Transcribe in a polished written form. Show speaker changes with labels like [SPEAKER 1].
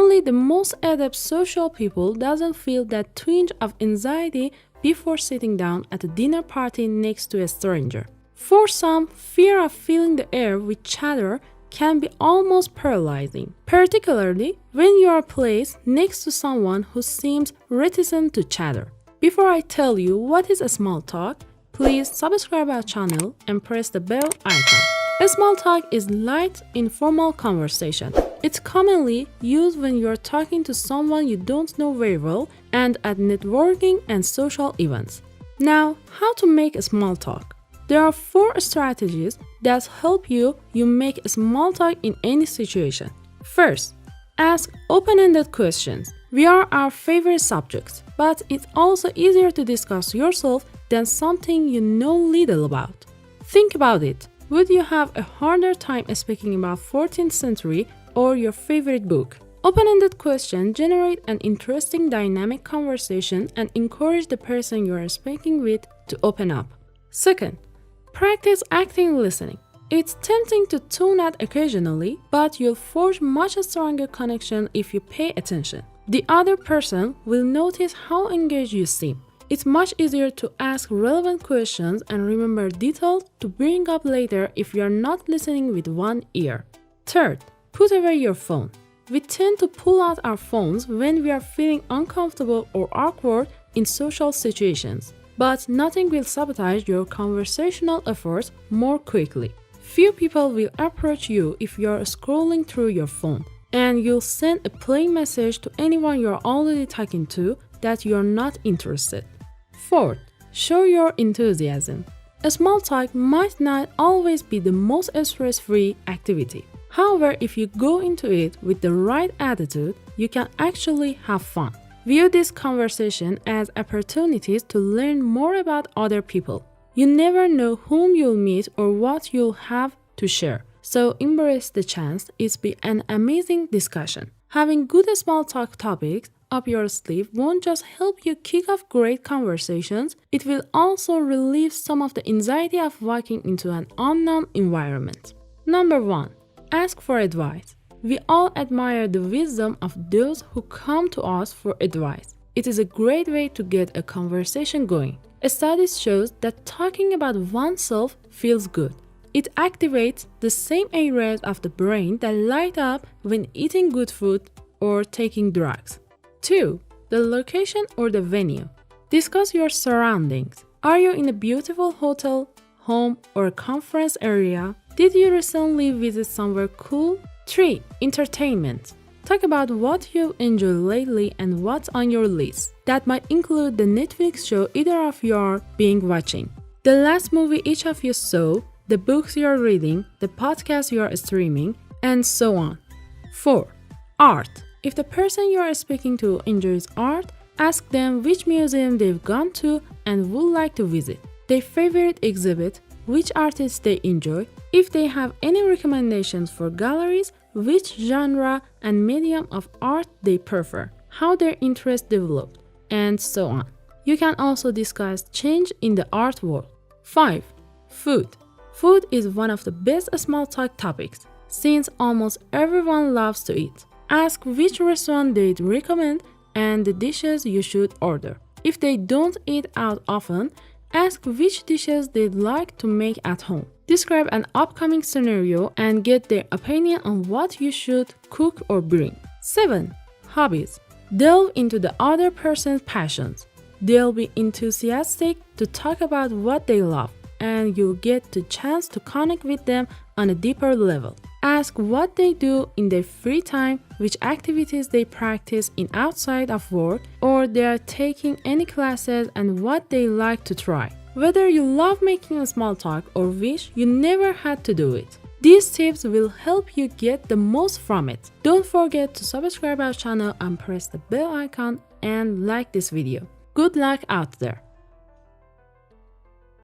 [SPEAKER 1] Only the most adept social people doesn't feel that twinge of anxiety before sitting down at a dinner party next to a stranger. For some, fear of filling the air with chatter can be almost paralyzing, particularly when you are placed next to someone who seems reticent to chatter. Before I tell you what is a small talk, please subscribe our channel and press the bell icon. A small talk is light, informal conversation. It's commonly used when you're talking to someone you don't know very well and at networking and social events. Now, how to make a small talk? There are 4 strategies that help you make a small talk in any situation. First, ask open-ended questions. We are our favorite subjects, but it's also easier to discuss yourself than something you know little about. Think about it. Would you have a harder time speaking about 14th century or your favorite book? Open-ended questions generate an interesting dynamic conversation and encourage the person you are speaking with to open up. Second, practice active listening. It's tempting to tune out occasionally, but you'll forge much stronger connection if you pay attention. The other person will notice how engaged you seem. It's much easier to ask relevant questions and remember details to bring up later if you're not listening with one ear. Third, put away your phone. We tend to pull out our phones when we are feeling uncomfortable or awkward in social situations, but nothing will sabotage your conversational efforts more quickly. Few people will approach you if you're scrolling through your phone, and you'll send a plain message to anyone you're already talking to that you're not interested. Fourth, show your enthusiasm. A small talk might not always be the most stress-free activity. However, if you go into it with the right attitude, you can actually have fun. View this conversation as opportunities to learn more about other people. You never know whom you'll meet or what you'll have to share, so embrace the chance. It's be an amazing discussion. Having good small talk topics up your sleeve won't just help you kick off great conversations, it will also relieve some of the anxiety of walking into an unknown environment. Number 1. Ask for advice. We all admire the wisdom of those who come to us for advice. It is a great way to get a conversation going. A study shows that talking about oneself feels good. It activates the same areas of the brain that light up when eating good food or taking drugs. 2. The location or the venue. Discuss your surroundings. Are you in a beautiful hotel, home, or a conference area? Did you recently visit somewhere cool? 3. Entertainment. Talk about what you've enjoyed lately and what's on your list. That might include the Netflix show either of you are watching, the last movie each of you saw, the books you're reading, the podcast you're streaming, and so on. 4. Art. If the person you are speaking to enjoys art, ask them which museum they've gone to and would like to visit, their favorite exhibit, which artists they enjoy, if they have any recommendations for galleries, which genre and medium of art they prefer, how their interest developed, and so on. You can also discuss change in the art world. 5. Food. Food is one of the best small talk topics, since almost everyone loves to eat. Ask which restaurant they'd recommend and the dishes you should order. If they don't eat out often, ask which dishes they'd like to make at home. Describe an upcoming scenario and get their opinion on what you should cook or bring. 7. Hobbies. Delve into the other person's passions. They'll be enthusiastic to talk about what they love, and you'll get the chance to connect with them on a deeper level. Ask what they do in their free time, which activities they practice in outside of work, or they are taking any classes and what they like to try. Whether you love making a small talk or wish you never had to do it, these tips will help you get the most from it. Don't forget to subscribe our channel and press the bell icon and like this video. Good luck out there!